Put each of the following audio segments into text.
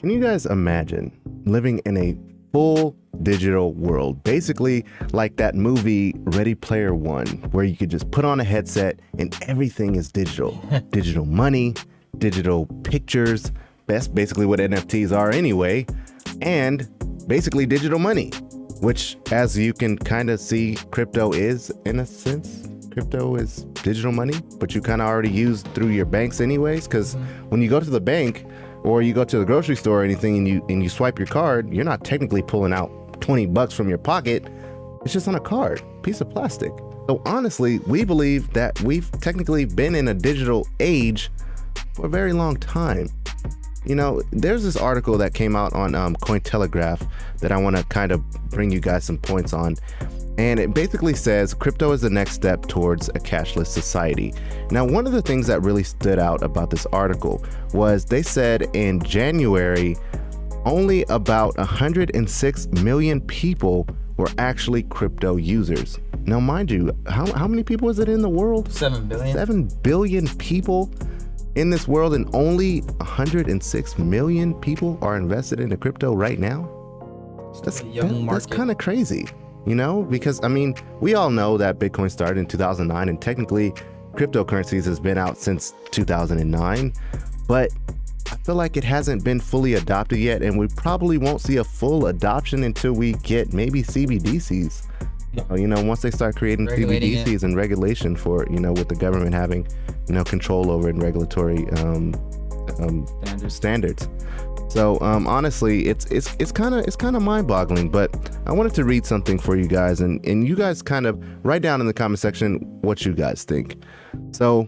Can you guys imagine living in a full digital world? Basically like that movie Ready Player One, where you could just put on a headset and everything is digital. Digital money, digital pictures, that's basically what NFTs are anyway, and basically digital money, which, as you can kind of see, crypto is, in a sense. Crypto is digital money, but you kind of already use through your banks anyways, because when you go to the bank or you go to the grocery store or anything and you swipe your card, you're not technically pulling out $20 from your pocket. It's just on a card, piece of plastic. So honestly, we believe that we've technically been in a digital age for a very long time. You know, there's this article that came out on Cointelegraph that I want to kind of bring you guys some points on. And it basically says crypto is the next step towards a cashless society. Now, one of the things that really stood out about this article was they said in January, only about 106 million people were actually crypto users. Now, mind you, how many people is it in the world? 7 billion. 7 billion people in this world, and only 106 million people are invested into crypto right now. That's kind of crazy, you know, because I mean, we all know that Bitcoin started in 2009, and technically cryptocurrencies has been out since 2009, but I feel like it hasn't been fully adopted yet, and we probably won't see a full adoption until we get maybe CBDCs. You know, once they start creating CBDCs and regulation for, you know, with the government having, you know, control over and regulatory standards. So honestly, it's kind of mind-boggling. But I wanted to read something for you guys, and you guys kind of write down in the comment section what you guys think. So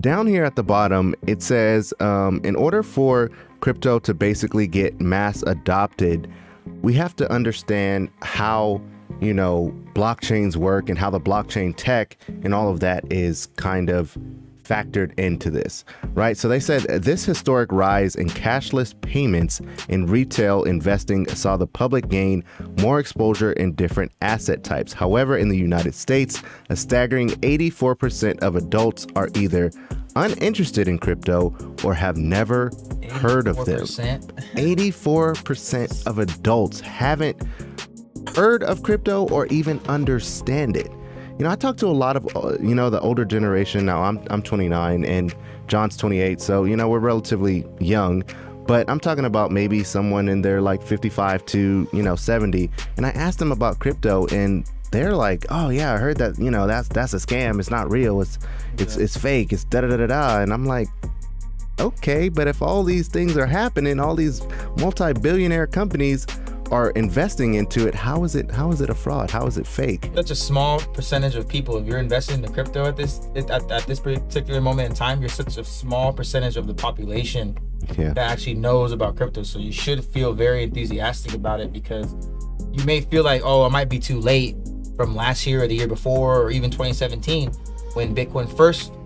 down here at the bottom, it says, in order for crypto to basically get mass adopted, we have to understand how, you know, blockchains work and how the blockchain tech and all of that is kind of factored into this, right? So they said this historic rise in cashless payments in retail investing saw the public gain more exposure in different asset types. However, in the United States, a staggering 84% of adults are either uninterested in crypto or have never heard of them. 84% of adults haven't heard of crypto or even understand it. You know, I talk to a lot of, you know, the older generation. Now I'm 29 and John's 28. So, you know, we're relatively young, but I'm talking about maybe someone in their like 55 to, you know, 70. And I asked them about crypto and they're like, oh yeah, I heard that, you know, that's a scam. It's not real. It's fake. It's da da da da. And I'm like, okay, but if all these things are happening, all these multi-billionaire companies are investing into it, how is it a fraud? How is it fake? Such a small percentage of people, if you're investing in crypto at this particular moment in time, you're such a small percentage of the population that actually knows about crypto. So you should feel very enthusiastic about it, because you may feel like, oh, it might be too late from last year or the year before or even 2017 when Bitcoin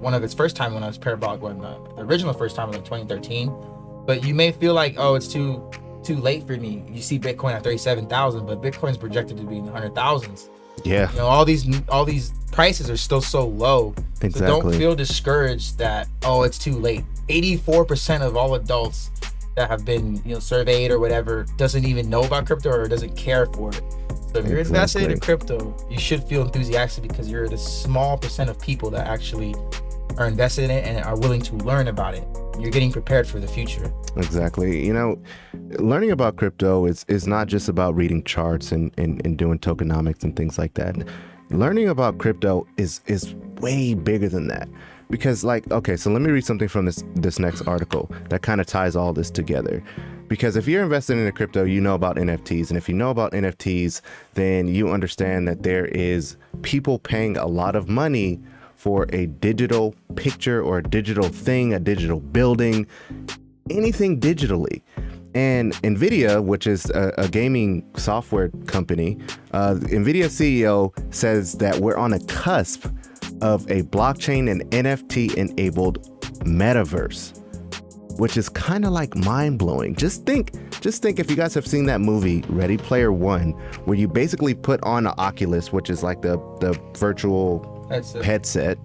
one of its first time when it was parabolic, when the original first time was like 2013. But you may feel like, oh, it's too late for me. You see Bitcoin at 37,000, but Bitcoin's projected to be in the 100,000s. Yeah. You know, all these prices are still so low. Exactly. So don't feel discouraged that, oh, it's too late. 84% of all adults that have been, you know, surveyed or whatever doesn't even know about crypto or doesn't care for it. So if you're invested in crypto, you should feel enthusiastic, because you're the small percent of people that actually are invested in it and are willing to learn about it. You're getting prepared for the future. Exactly. You know, learning about crypto is not just about reading charts and doing tokenomics and things like that. Learning about crypto is way bigger than that. Because, like, okay, so let me read something from this next article that kind of ties all this together. Because if you're invested in a crypto, you know about NFTs. And if you know about NFTs, then you understand that there is people paying a lot of money for a digital picture or a digital thing, a digital building, anything digitally. And NVIDIA, which is a gaming software company, NVIDIA CEO says that we're on a cusp of a blockchain and NFT enabled metaverse, which is kind of like mind-blowing. Just think if you guys have seen that movie Ready Player One, where you basically put on an Oculus, which is like the virtual headset,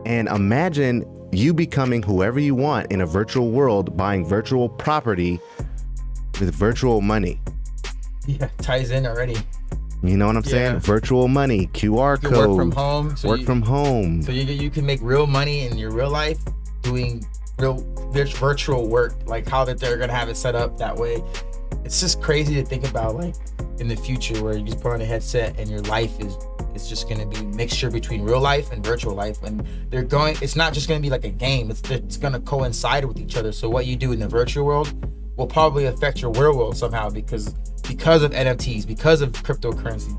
and imagine you becoming whoever you want in a virtual world, buying virtual property, with virtual money. Yeah, ties in already. You know what I'm saying? Virtual money, QR code. Work from home. So you can make real money in your real life doing real virtual work, like how that they're gonna have it set up that way. It's just crazy to think about, like in the future where you just put on a headset and your life is just gonna be a mixture between real life and virtual life, and it's not just gonna be like a game. It's gonna coincide with each other. So what you do in the virtual world will probably affect your real world somehow because of NFTs, because of cryptocurrency.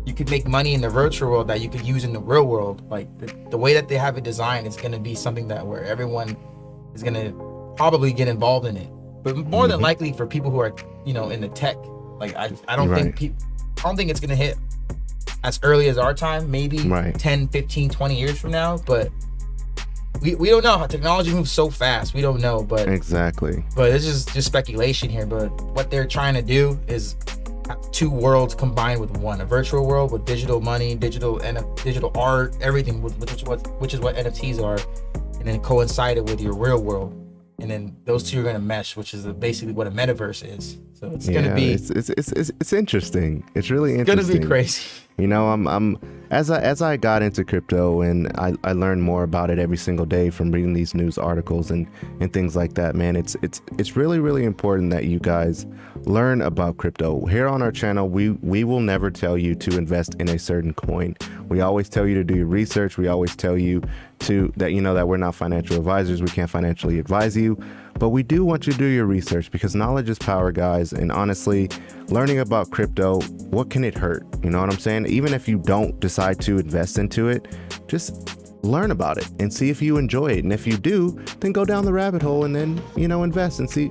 You could make money in the virtual world that you could use in the real world. Like the way that they have it designed is going to be something that where everyone is going to probably get involved in it. But more than likely for people who are, in the tech, like I don't think it's going to hit as early as our time, maybe 10, 15, 20 years from now, but we don't know how technology moves so fast. We don't know, but exactly. But it's just speculation here. But what they're trying to do is have two worlds combined with one: a virtual world with digital money, digital art, everything, which is what NFTs are, and then coincide it with your real world, and then those two are gonna mesh, which is basically what a metaverse is. So it's gonna be it's interesting. It's really interesting. It's gonna be crazy. I'm as I got into crypto and I learned more about it every single day from reading these news articles and things like that, man. It's really, really important that you guys learn about crypto. Here on our channel, we will never tell you to invest in a certain coin. We always tell you to do your research. We always tell you that we're not financial advisors. We can't financially advise you. But we do want you to do your research because knowledge is power, guys. And honestly, learning about crypto, what can it hurt? You know what I'm saying? Even if you don't decide to invest into it, just learn about it and see if you enjoy it. And if you do, then go down the rabbit hole and then, invest and see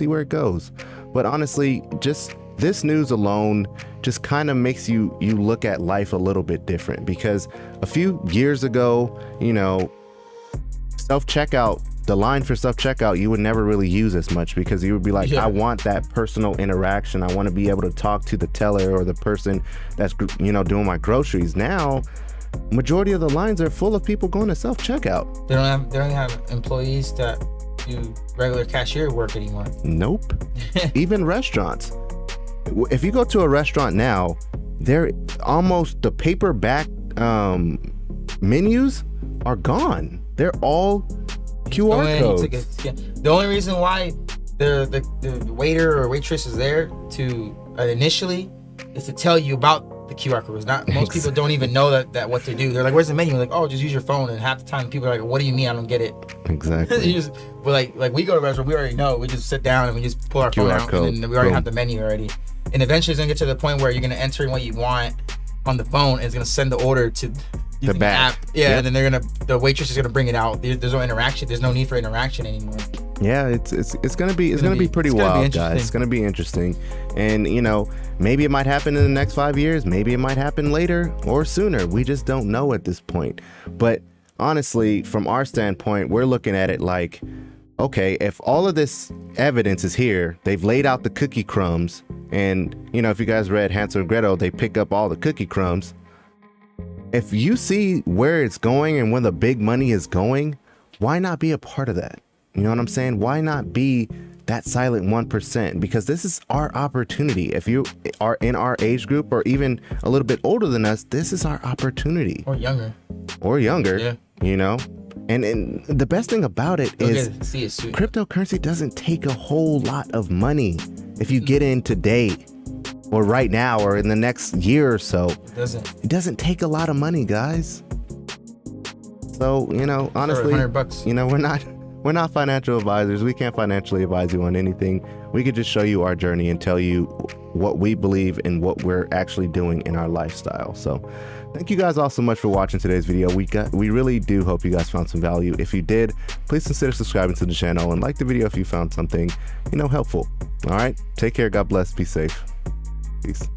where it goes. But honestly, just this news alone just kind of makes you look at life a little bit different, because a few years ago, self-checkout, the line for self-checkout, you would never really use as much because you would be like, I want that personal interaction. I want to be able to talk to the teller or the person that's, doing my groceries. Now, majority of the lines are full of people going to self-checkout. They don't have employees that do regular cashier work anymore. Nope. Even restaurants. If you go to a restaurant now, they're almost the paperback menus are gone. They're all QR codes. The only reason why the waiter or waitress is there to initially is to tell you about the QR codes. Most people don't even know that what to do. They're like, "Where's the menu?" Like, "Oh, just use your phone." And half the time, people are like, "What do you mean? I don't get it." Exactly. But like we go to a restaurant, we already know. We just sit down and we just pull our phone out, and then we already have the menu already. And eventually, it's gonna get to the point where you're gonna enter in what you want on the phone, and it's gonna send the order to the back app, and then the waitress is gonna bring it out. There's no interaction. There's no need for interaction anymore. Yeah, it's gonna be pretty wild, guys. It's gonna be interesting, and maybe it might happen in the next 5 years. Maybe it might happen later or sooner. We just don't know at this point. But honestly, from our standpoint, we're looking at it like, okay, if all of this evidence is here, they've laid out the cookie crumbs, and if you guys read Hansel and Gretel, they pick up all the cookie crumbs. If you see where it's going and where the big money is going, why not be a part of that? You know what I'm saying? Why not be that silent 1%? Because this is our opportunity. If you are in our age group or even a little bit older than us, this is our opportunity. Or younger. Yeah. And the best thing about it is cryptocurrency doesn't take a whole lot of money if you get in today or right now or in the next year or so. It doesn't take a lot of money, guys. So, honestly, $100. We're not financial advisors. We can't financially advise you on anything. We could just show you our journey and tell you what we believe and what we're actually doing in our lifestyle. So thank you guys all so much for watching today's video. We really do hope you guys found some value. If you did, please consider subscribing to the channel and like the video if you found something, helpful. All right. Take care. God bless. Be safe. Peace.